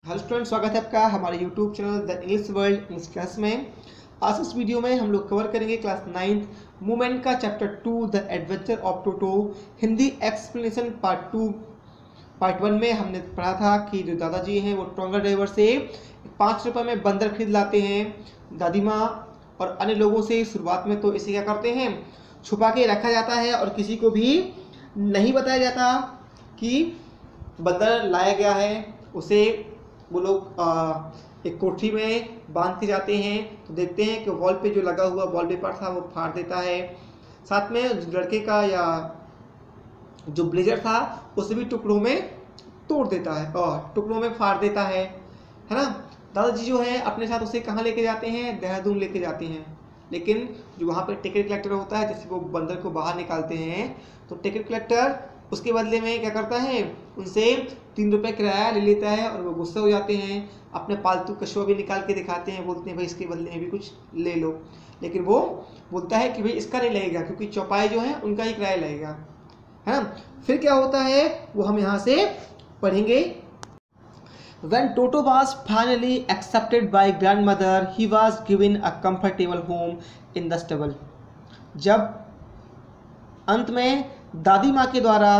Hello student, स्वागत है आपका हमारे YouTube channel the English world English class में। आज इस वीडियो में हम लोग कवर करेंगे क्लास 9th मूवमेंट का chapter 2 the adventure of Toto. Hindi explanation part 2। Part 1 में हमने पढ़ा था कि जो दादाजी हैं वो टोंगा ड्राइवर से 5 रुपये में बंदर खरीद लाते हैं। दादी माँ और अन्य लोगों से शुरुआत में तो इसे क्या करते हैं, छुपा के रखा जाता है और किसी को भी नहीं बताया जाता कि बंदर लाया गया है। उसे वो लोग एक कोठरी में बांध के जाते हैं तो देखते हैं कि वॉल पे जो लगा हुआ वॉलपेपर था वो फाड़ देता है। साथ में लड़के का या जो ब्लेजर था उसे भी टुकड़ों में तोड़ देता है और टुकड़ों में फाड़ देता है ना। दादाजी जो है अपने साथ उसे कहाँ लेके जाते हैं, देहरादून लेके जाते हैं। लेकिन जो वहाँ पर टिकट कलेक्टर होता है, जैसे वो बंदर को बाहर निकालते हैं तो टिकट कलेक्टर उसके बदले में क्या करता है, उनसे 3 रुपये किराया ले लेता है और वो गुस्सा हो जाते हैं। अपने पालतू कछुआ भी निकाल के दिखाते हैं, बोलते हैं भाई इसके बदले में भी कुछ ले लो। लेकिन वो बोलता है कि भाई इसका नहीं लगेगा क्योंकि चौपाई जो है उनका ही किराया लगेगा, है ना। फिर क्या होता है वो हम यहाँ से पढ़ेंगे। When Toto was finally accepted by grandmother, he was given a comfortable home in the stable. जब अंत में दादी माँ के द्वारा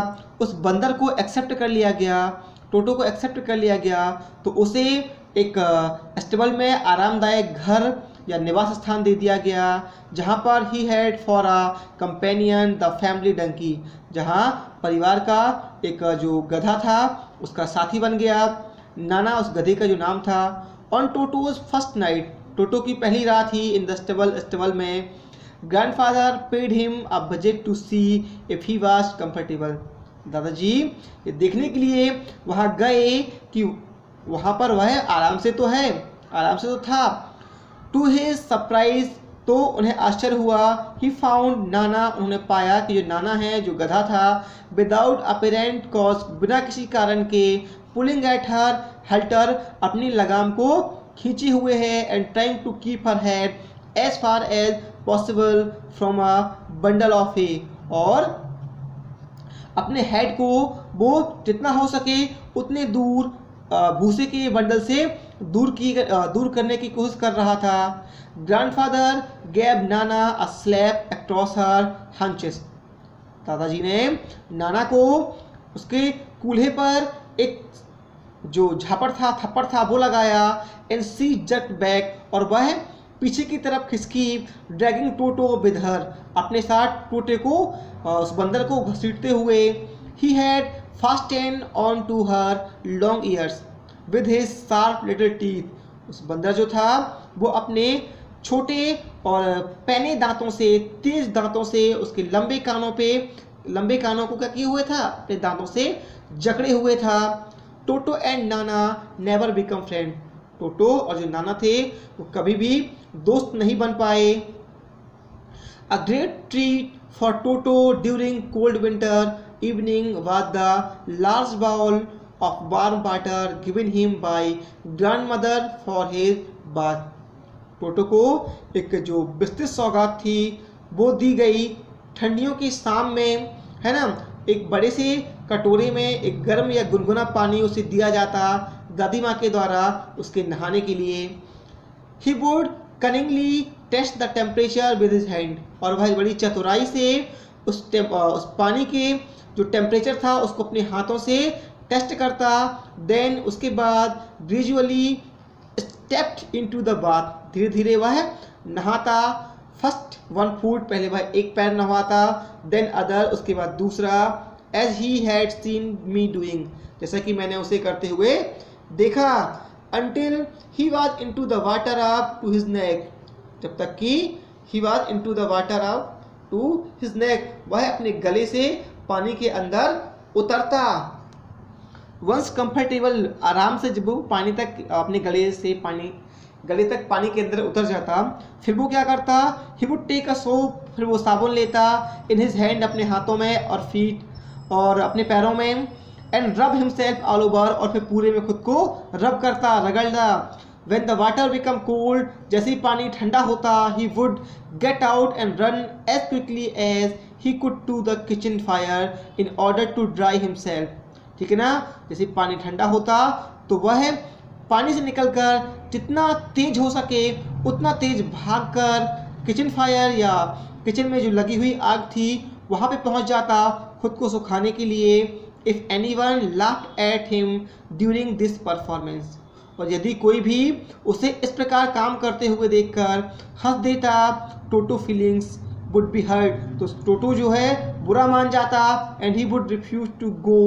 उस बंदर को एक्सेप्ट कर लिया गया, टोटो को एक्सेप्ट कर लिया गया, तो उसे एक स्टेबल में आरामदायक घर या निवास स्थान दे दिया गया, जहाँ पर he had for a companion the family donkey, जहाँ परिवार का एक जो गधा था उसका साथी बन गया। नाना उस गधे का जो नाम था। On Toto's first night, Toto की पहली रात ही इन द स्टेबल में grandfather paid him a budget to see if he was comfortable. दादाजी ये देखने के लिए वहाँ गए कि वहाँ पर वह आराम से तो है, आराम से तो था। टू हिज सरप्राइज, तो उन्हें आश्चर्य हुआ, ही फाउंड नाना, उन्होंने पाया कि जो नाना है, जो गधा था, विदाउट अपेरेंट कॉज, बिना किसी कारण के, पुलिंग एट हर हल्टर, अपनी लगाम को खींचे हुए है, and trying to keep her head as far as possible from a bundle of hay, और अपने हेड को वो जितना हो सके उतने दूर भूसे के बंडल से दूर करने की कोशिश कर रहा था। ग्रैंडफादर गैब नाना अ स्लैप अक्रॉस हर हंचेस, दादाजी ने नाना को उसके कूल्हे पर एक जो थप्पड़ था वो लगाया। एंड सी जट बैक, और वह पीछे की तरफ खिसकी। ड्रैगिंग टोटो विद हर, अपने साथ टोटे को उस बंदर को घसीटते हुए। He had fasten on to her long ears with his sharp little teeth, उस बंदर जो था वो अपने छोटे और पैने दांतों से, तेज दांतों से उसके लंबे कानों को क्या किए हुए था, अपने दांतों से जकड़े हुए था। टोटो and Nana never become friend, टोटो और जो नाना थे वो कभी भी दोस्त नहीं बन पाए। A great treat for Toto during cold winter evening was the large bowl of warm water given him by grandmother for his bath, Toto को एक जो विस्तृत सौगात थी वो दी गई ठंडियों की शाम में, है ना। एक बड़े से कटोरे में एक गर्म या गुनगुना पानी उसे दिया जाता दादी माँ के द्वारा उसके नहाने के लिए। He would cunningly test the temperature with his hand, और वह बड़ी चतुराई से उस पानी के जो टेम्परेचर था उसको अपने हाथों से टेस्ट करता। देन उसके बाद gradually stepped into the bath, धीरे धीरे वह नहाता। फर्स्ट 1 फुट, पहले वह एक पैर नहाता, देन अदर, उसके बाद दूसरा। As he had seen me doing, जैसा कि मैंने उसे करते हुए देखा। Until he was in to the water up to his neck, जब तक कि he was in to the water up to his neck, वह अपने गले से पानी के अंदर उतरता। वंस कंफर्टेबल, आराम से जब वो पानी तक अपने गले तक पानी के अंदर उतर जाता, फिर वो क्या करता, he would take a soap, फिर वो साबुन लेता इन हिज हैंड, अपने हाथों में, और फीट, और अपने पैरों में, एंड रब हिमसेल्फ ऑल ओवर, और फिर पूरे में खुद को रब करता, रगड़ता। When the water become cold, जैसे ही पानी ठंडा होता, he would get out and run as quickly as he could to the kitchen fire in order to dry himself, ठीक है ना। जैसे पानी ठंडा होता तो वह पानी से निकलकर जितना तेज हो सके उतना तेज भागकर किचन फायर या किचन में जो लगी हुई आग थी वहाँ पे पहुँच जाता खुद को सुखाने के लिए। If anyone laughed at him during this performance, और यदि कोई भी उसे इस प्रकार काम करते हुए देखकर हंस देता, Toto feelings would be hurt, तो टोटो जो है बुरा मान जाता, and he would refuse to go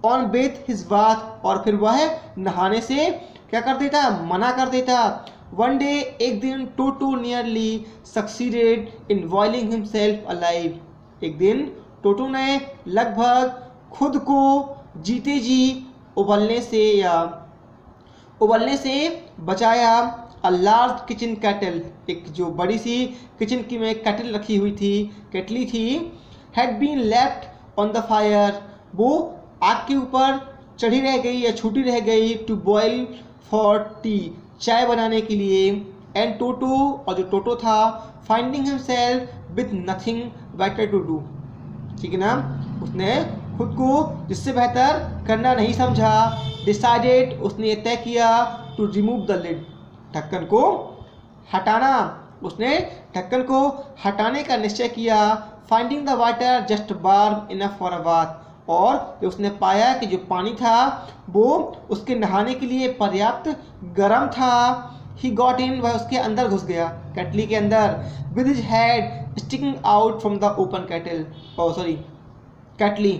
on with his bath, और फिर वह नहाने से क्या कर देता, मना कर देता। वन डे, एक दिन, Toto nearly succeeded in boiling himself alive, एक दिन टोटो ने लगभग खुद को जीते जी उबलने से बचाया। अ लार्ज किचन कैटल, एक जो बड़ी सी किचन की में कैटल रखी हुई थी, केटली थी, had been left on the fire, वो आग के ऊपर चढ़ी रह गई या छूटी रह गई, टू बॉयल फॉर टी, चाय बनाने के लिए। एंड टोटो, और जो टोटो था, finding himself with nothing better to do, ठीक है ना, उसने खुद को जिससे बेहतर करना नहीं समझा, डिसाइडेड, उसने तय किया, टू रिमूव द लिड, ढक्कन को हटाना, उसने ढक्कन को हटाने का निश्चय किया। Finding the water just warm enough for a bath, और उसने पाया कि जो पानी था वो उसके नहाने के लिए पर्याप्त गर्म था। ही गॉट इन, वह उसके अंदर घुस गया, केटली के अंदर, with his head sticking out from the open kettle, kettle,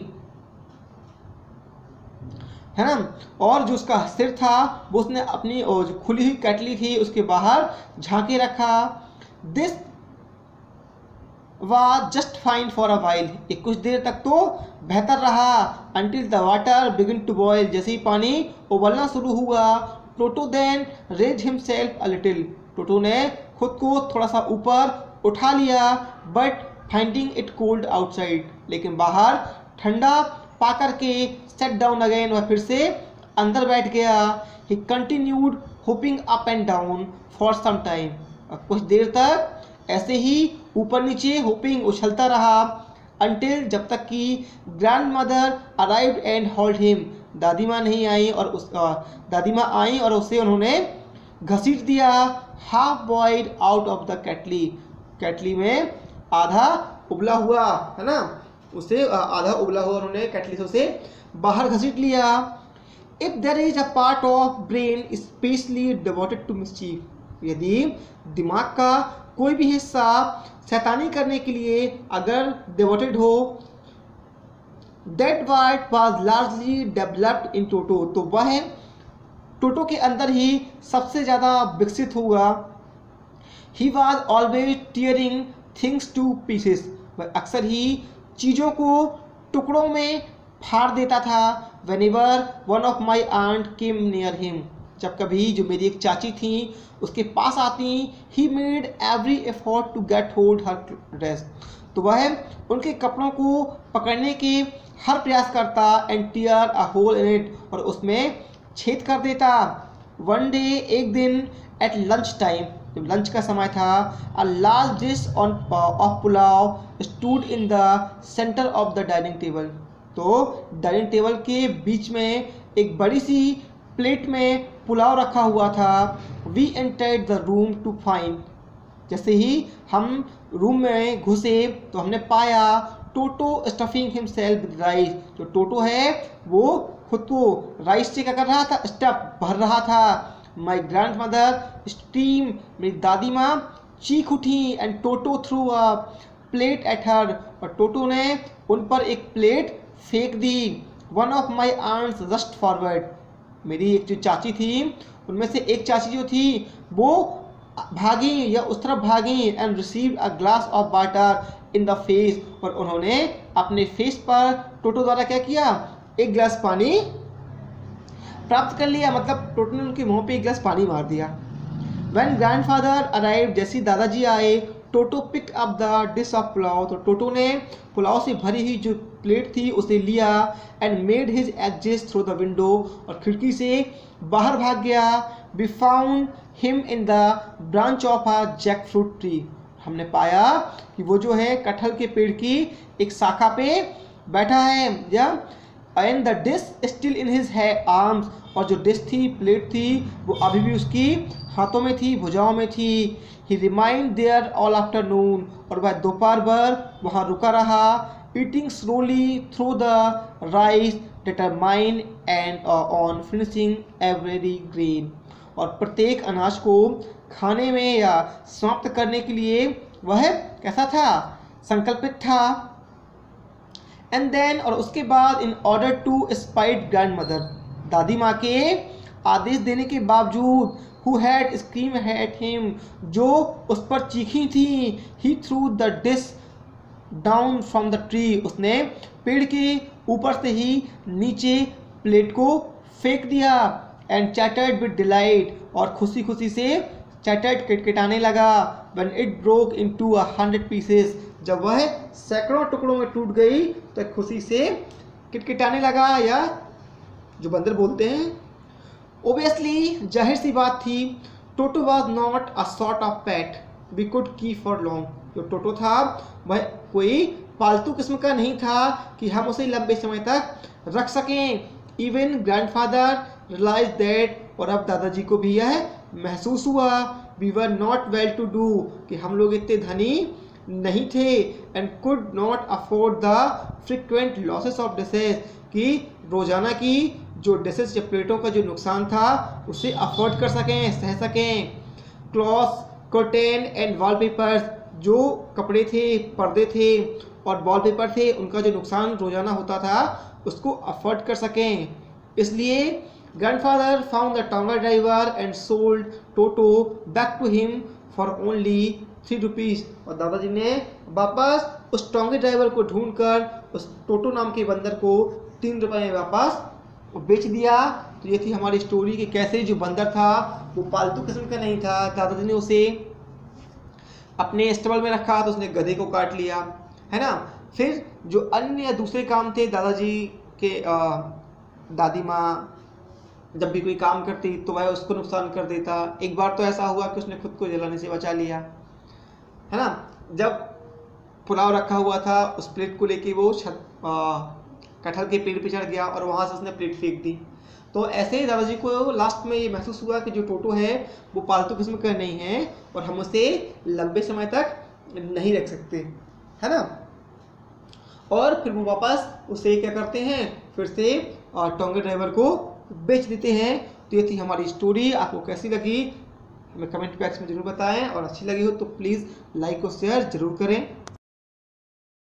है ना, और जो उसका सिर था वो उसने अपनी जो खुली हुई केटली थी उसके बाहर झांके रखा। This was just fine for a while, एक कुछ देर तक तो बेहतर रहा, until the water begin to boil, जैसे ही पानी उबलना शुरू हुआ। Toto then raise himself a little, Toto ने खुद को थोड़ा सा ऊपर उठा लिया, but finding it cold outside, लेकिन बाहर ठंडा पा करके सेट डाउन अगेन, वह फिर से अंदर बैठ गया। He continued hopping up and down for some time, कुछ देर तक ऐसे ही ऊपर नीचे होपिंग उछलता रहा, अंटिल, जब तक कि grand mother arrived and hold him, दादी माँ नहीं आई और दादी माँ आई और उसे उन्होंने घसीट दिया। Half boiled out of the kettle, kettle में आधा उबला हुआ, है ना, उसे आधा उबला हुआ उन्होंने केटली से उसे बाहर घसीट लिया। If there is a part of brain specially devoted to mischief, यदि दिमाग का कोई भी हिस्सा शैतानी करने के लिए अगर डिवोटेड हो, that part was largely developed in Toto, तो वह टोटो के अंदर ही सबसे ज़्यादा विकसित होगा। He was always tearing things two pieces, वह अक्सर ही चीज़ों को टुकड़ों में फाड़ देता था। Whenever one of my aunt came near him, जब कभी जो मेरी एक चाची थी उसके पास आती, he made every effort to get hold her dress, तो वह उनके कपड़ों को पकड़ने के हर प्रयास करता, and tear a hole in it, और उसमें छेद कर देता। वन डे, एक दिन, एट लंच टाइम, जब लंच का समय था, a large dish of pulao stood in the centre of the dining table, तो डाइनिंग टेबल के बीच में एक बड़ी सी प्लेट में पुलाव रखा हुआ था। We entered the room to find, जैसे ही हम रूम में घुसे तो हमने पाया Toto stuffing himself with rice, जो टोटो है वो खुद को राइस से क्या कर रहा था, स्टफ भर रहा था। माई ग्रैंड मदर स्ट्रीम, मेरी दादी माँ चीख उठी, and Toto threw a plate at her, और टोटो ने उन पर एक प्लेट फेंक दी। One of my aunts rushed forward, मेरी एक जो चाची थी उनमें से एक चाची जो थी वो भागी या उस तरफ भागी, and received a glass of water in the face, और उन्होंने अपने फेस पर टोटो द्वारा क्या किया, एक गिलास पानी प्राप्त कर लिया, मतलब टोटो ने उनके मुंह पे एक गिलास पानी मार दिया। व्हेन ग्रैंडफादर अराइव्ड, जैसे दादाजी आए, Toto pick up the dish of pulao, तो टोटो ने पुलाव से भरी हुई जो प्लेट थी उसे लिया, and made his exit through the window, और खिड़की से बाहर भाग गया। We found him in the branch of a jackfruit tree, हमने पाया कि वो जो है कटहल के पेड़ की एक शाखा पे बैठा है, या and the dish still in his arms, और जो डिश थी, प्लेट थी, वो अभी भी उसकी हाथों में थी, भुजाओं में थी। ही रिमाइंड देयर ऑल आफ्टरनून, और वह दोपहर भर वहाँ रुका रहा। Eating slowly through the rice, determine and on finishing every grain, और प्रत्येक अनाज को खाने में या समाप्त करने के लिए वह कैसा था, संकल्पित था। एंड देन, और उसके बाद, in order to spite grandmother, दादी माँ के आदेश देने के बावजूद, who had scream at him, जो उस पर चीखी थी, he threw the dish down from the tree, उसने पेड़ के ऊपर से ही नीचे प्लेट को फेंक दिया। एंड चैटर्ड विद डिलाइट, और खुशी खुशी से चैटर्ड किटकिटाने लगा। When it broke into 100 pieces, जब वह सैकड़ों टुकड़ों में टूट गई तो खुशी से किटकिटाने लगा, या जो बंदर बोलते हैं। ओबियसली, जाहिर सी बात थी, Toto was not a sort of pet we could keep for long, जो टोटो था वह कोई पालतू किस्म का नहीं था कि हम उसे लंबे समय तक रख सकें। इवन ग्रैंडफादर रियलाइज दैट, और अब दादाजी को भी यह महसूस हुआ, we were not well to do, कि हम लोग इतने धनी नहीं थे। And could not afford the frequent losses of dishes, कि रोजाना की जो डिशेज या प्लेटों का जो नुकसान था उसे अफोर्ड कर सकें, सह सकें। क्लॉथ, कर्टेन एंड वॉलपेपर्स, जो कपड़े थे, पर्दे थे और वॉलपेपर थे, उनका जो नुकसान रोजाना होता था उसको अफोर्ड कर सकें। इसलिए grandfather found the tonga driver and sold Toto back to him for only 3 rupees, और दादाजी ने वापस उस टोंगे ड्राइवर को ढूंढकर उस टोटो नाम के बंदर को 3 रुपये में वापस बेच दिया। तो ये थी हमारी स्टोरी कि कैसे जो बंदर था वो पालतू किस्म का नहीं था। दादाजी ने उसे अपने स्टेबल में रखा तो उसने गधे को काट लिया, है ना। फिर जो अन्य दूसरे काम थे, दादाजी के दादी माँ जब भी कोई काम करती तो वह उसको नुकसान कर देता। एक बार तो ऐसा हुआ कि उसने खुद को जलाने से बचा लिया, है ना। जब पुलाव रखा हुआ था उस प्लेट को लेके वो कटहल के पेड़ पे चढ़ गया और वहाँ से उसने प्लेट फेंक दी। तो ऐसे ही दादाजी को लास्ट में ये महसूस हुआ कि जो टोटो है वो पालतू किस्म का नहीं है और हम उसे लंबे समय तक नहीं रख सकते, है ना। और फिर वो वापस उसे क्या करते हैं, फिर से टोंगे ड्राइवर को बेच देते हैं। तो ये थी हमारी स्टोरी। आपको कैसी लगी हमें कमेंट बॉक्स में जरूर बताएं, और अच्छी लगी हो तो प्लीज़ लाइक और शेयर जरूर करें।